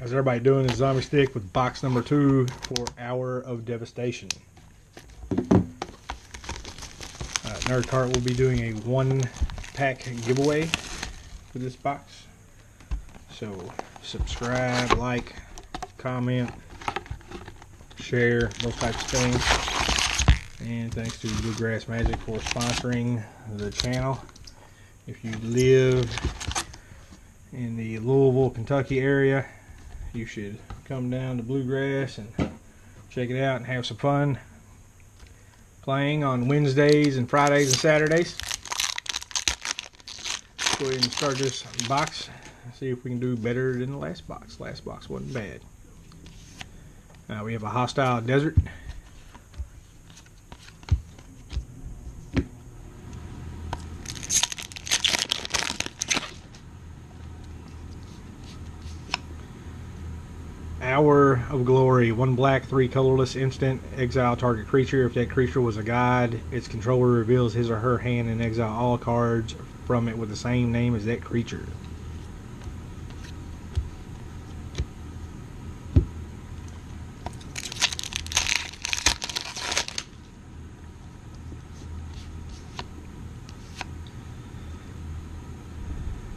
How's everybody doing? This is Zombie Stick with box number 2 for Hour of Devastation. NerdCart will be doing a 1-pack giveaway for this box. So subscribe, like, comment, share, those types of things. And thanks to Bluegrass Magic for sponsoring the channel. If you live in the Louisville, Kentucky area, you should come down to Bluegrass and check it out and have some fun playing on Wednesdays and Fridays and Saturdays. Let's go ahead and start this box and see if we can do better than the last box. Last box wasn't bad. We have a Hostile Desert. Hour of Glory. 1 black, 3 colorless, instant. Exile target creature. If that creature was a god, its controller reveals his or her hand and exile all cards from it with the same name as that creature.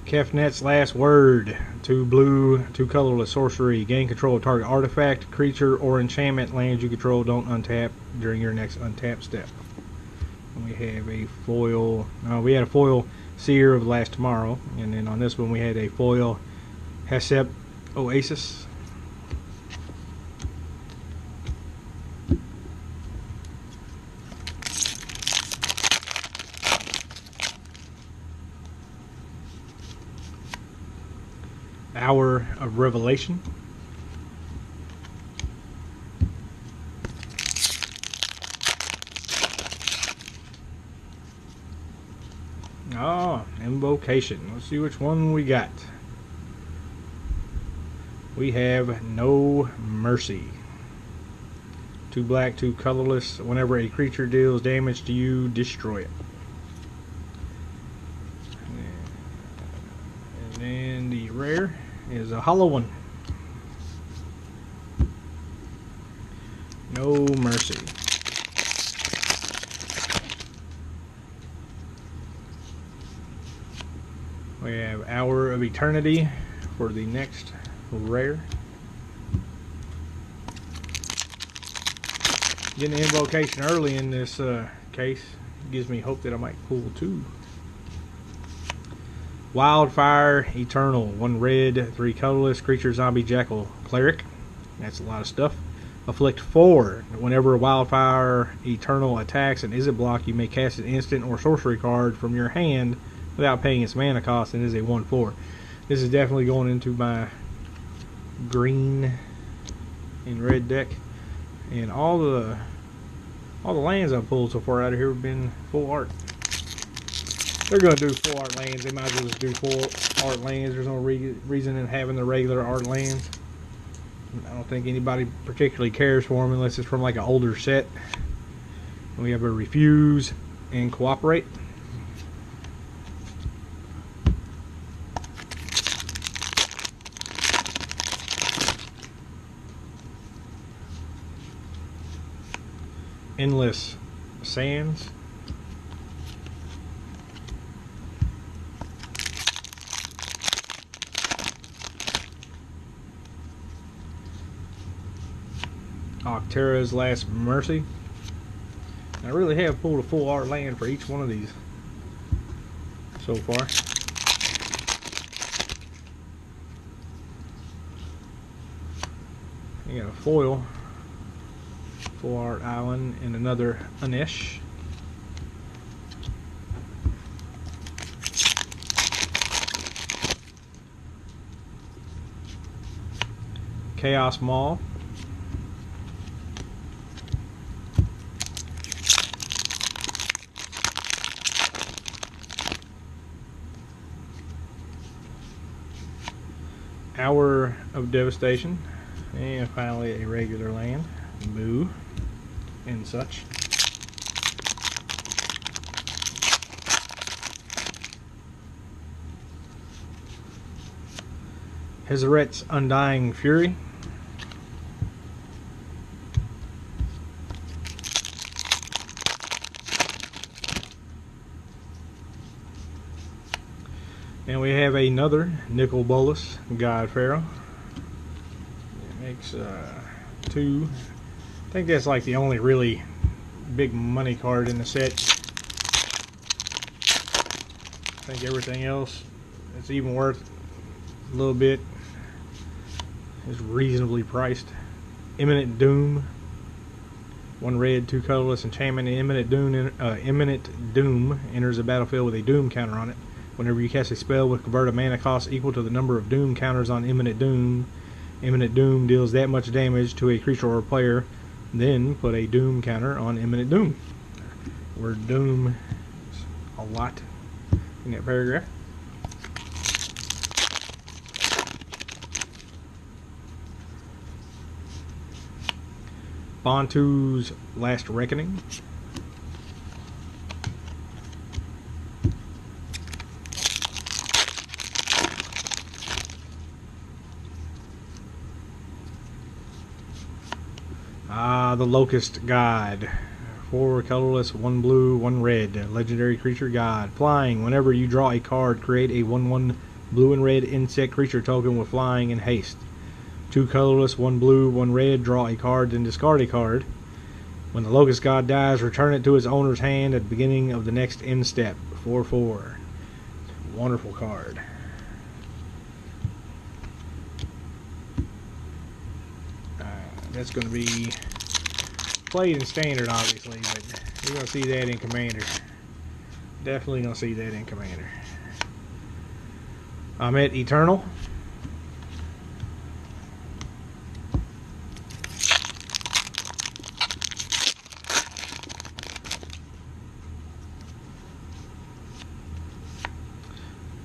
Kefnet's Last Word. 2 blue, 2 colorless sorcery. Gain control of target artifact, creature, or enchantment. Lands you control don't untap during your next untap step. And we have a foil. We had a foil Seer of the Last Tomorrow, and then on this one we had a foil Hesep Oasis. Hour of Revelation. Invocation. Let's see which one we got. We have No Mercy. 2 black, 2 colorless. Whenever a creature deals damage to you, destroy it. And then the rare is a hollow one. No Mercy. We have Hour of Eternity for the next rare. Getting the invocation early in this case gives me hope that I might pull 2. Wildfire Eternal. 1 red, 3 colorless, creature, zombie, jackal, cleric. That's a lot of stuff. Afflict 4. Whenever a Wildfire Eternal attacks and isn't blocked, you may cast an instant or sorcery card from your hand without paying its mana cost, and is a 1/4. This is definitely going into my green and red deck. And all the lands I've pulled so far out of here have been full art. They're going to do full art lands. They might as well just do full art lands. There's no reason in having the regular art lands. I don't think anybody particularly cares for them unless it's from like an older set. We have a Refuse and Cooperate. Endless Sands. Octera's Last Mercy. I really have pulled a full art land for each one of these so far. You got a foil Full Art Island and another Anish. Chaos Mall. Hour of Devastation. And finally a regular land. Moo and such. Hezeret's Undying Fury. And we have another Nicol Bolas God Pharaoh. It makes two. I think that's like the only really big money card in the set. I think everything else that's even worth a little bit is reasonably priced. Imminent Doom. One red, two colorless enchantment. Imminent Doom enters the battlefield with a Doom counter on it. Whenever you cast a spell with converted mana cost equal to the number of Doom counters on Imminent Doom deals that much damage to a creature or player. Then put a Doom counter on Imminent Doom. Word Doom is a lot in that paragraph. Bontu's Last Reckoning. The Locust God. 4 colorless, 1 blue, 1 red. Legendary creature god. Flying. Whenever you draw a card, create a 1/1 blue and red insect creature token with flying and haste. 2 colorless, 1 blue, 1 red. Draw a card, then discard a card. When the Locust God dies, return it to its owner's hand at the beginning of the next end step. 4/4. Wonderful card. That's going to be played in Standard, obviously, but you're going to see that in Commander. Definitely going to see that in Commander. I'm at Eternal.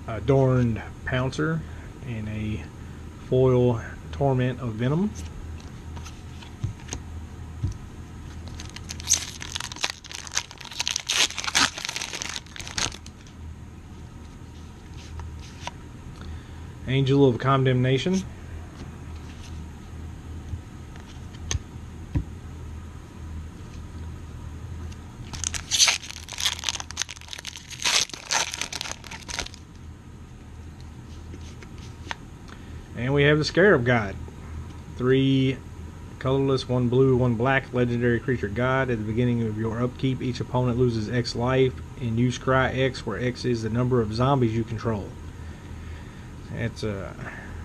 Adorned Pouncer and a foil Torment of Venom. Angel of Condemnation. And we have the Scarab God. 3 colorless, 1 blue, 1 black, legendary creature god. At the beginning of your upkeep, each opponent loses X life, and you scry X, where X is the number of zombies you control. That's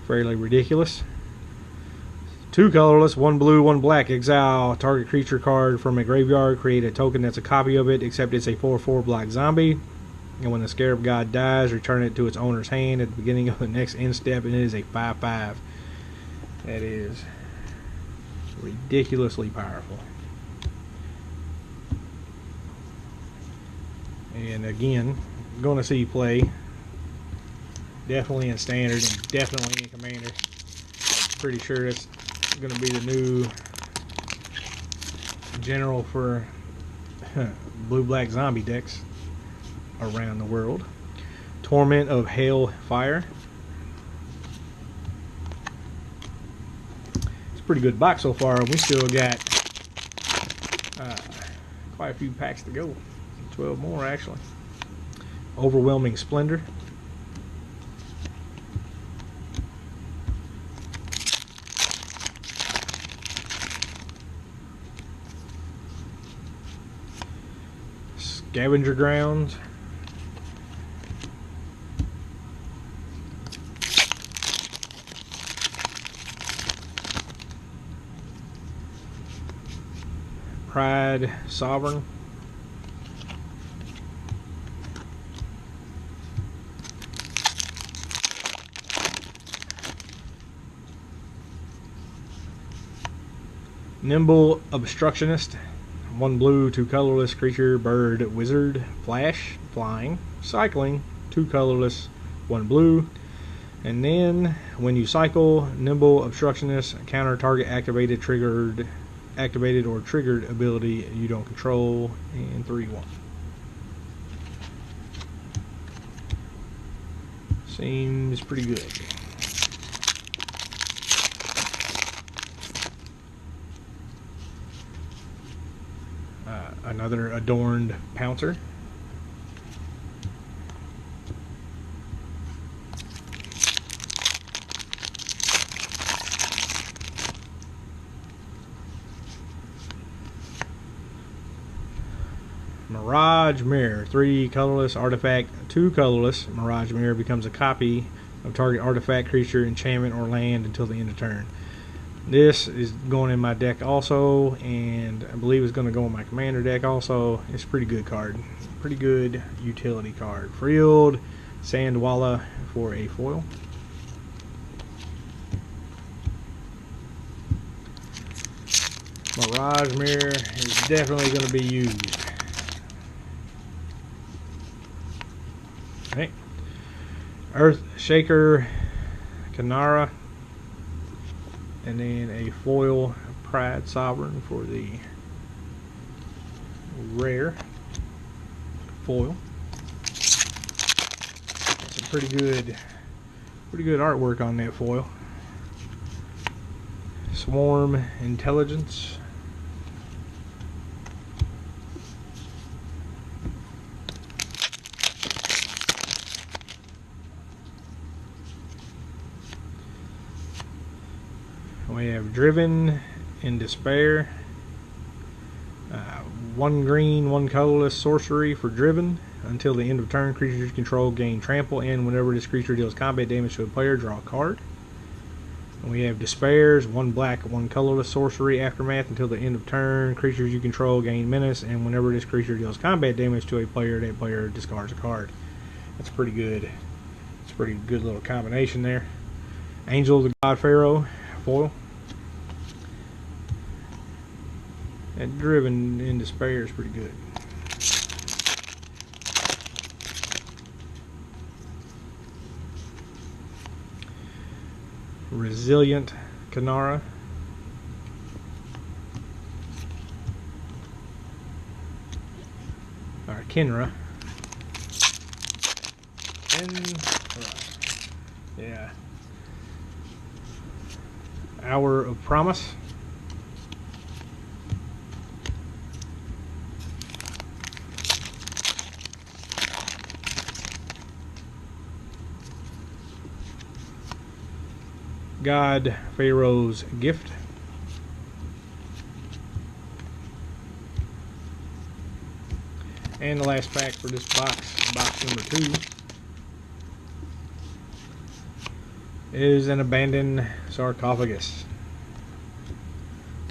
fairly ridiculous. 2 colorless, 1 blue, 1 black. Exile target creature card from a graveyard. Create a token that's a copy of it, except it's a 4/4 black zombie. And when the Scarab God dies, return it to its owner's hand at the beginning of the next end step, and it is a 5/5. That is ridiculously powerful. And again, going to see play. Definitely in Standard and definitely in Commander. Pretty sure it's going to be the new general for blue-black zombie decks around the world. Torment of Hailfire. It's a pretty good box so far. We still got quite a few packs to go. 12 more actually. Overwhelming Splendor. Scavenger Grounds. Pride Sovereign. Nimble Obstructionist. 1 blue, 2 colorless, creature, bird, wizard, flash, flying, cycling, 2 colorless, 1 blue. And then when you cycle, Nimble Obstructionist, counter target activated or triggered ability you don't control, and 3/1. Seems pretty good. Another adorned Pouncer. Mirage Mirror, 3 colorless artifact, 2 colorless. Mirage Mirror becomes a copy of target artifact, creature, enchantment, or land until the end of turn. This is going in my deck also, and I believe it's going to go in my commander deck also. It's a pretty good card. Pretty good utility card. Frilled Sandwalla for a foil. Mirage Mirror is definitely going to be used. Okay. Earth Shaker Kanara, and then a foil Pride Sovereign for the rare foil. Some pretty good artwork on that foil. Swarm Intelligence. We have Driven in Despair. 1 green, 1 colorless sorcery for Driven. Until the end of turn, creatures you control gain trample, and whenever this creature deals combat damage to a player, draw a card. And we have Despairs, 1 black, 1 colorless sorcery Aftermath. Until the end of turn, creatures you control gain menace, and whenever this creature deals combat damage to a player, that player discards a card. That's pretty good. It's a pretty good little combination there. Angel of the God Pharaoh foil. That Driven in Despair is pretty good. Resilient Kanara. Or Kenra. Yeah. Hour of Promise. God Pharaoh's Gift. And the last pack for this box number 2, is an Abandoned Sarcophagus.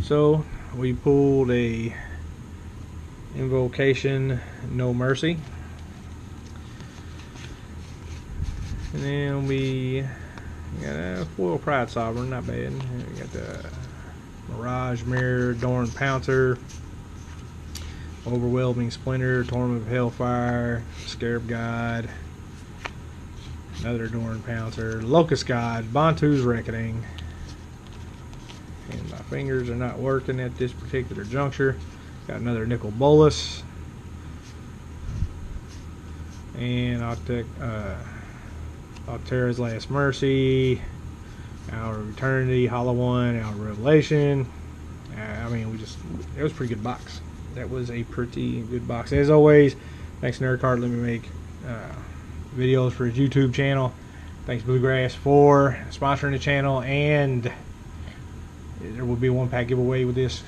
So we pulled a Invocation No Mercy, and then we got a foil Pride Sovereign, not bad. We got the Mirage Mirror, Adorned Pouncer, Overwhelming Splinter, Torment of Hellfire, Scarab God, another Adorned Pouncer, Locust God, Bantu's Reckoning. And my fingers are not working at this particular juncture. Got another Nicol Bolas, and Altera's Last Mercy, Hour of Eternity, Hollow One, Hour of Revelation. I mean, it was a pretty good box. That was a pretty good box. As always, thanks NerdCart. Let me make videos for his YouTube channel. Thanks Bluegrass for sponsoring the channel, and there will be a 1-pack giveaway with this.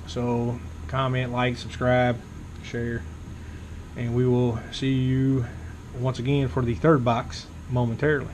So comment, like, subscribe, share, and we will see you once again for the 3rd box momentarily.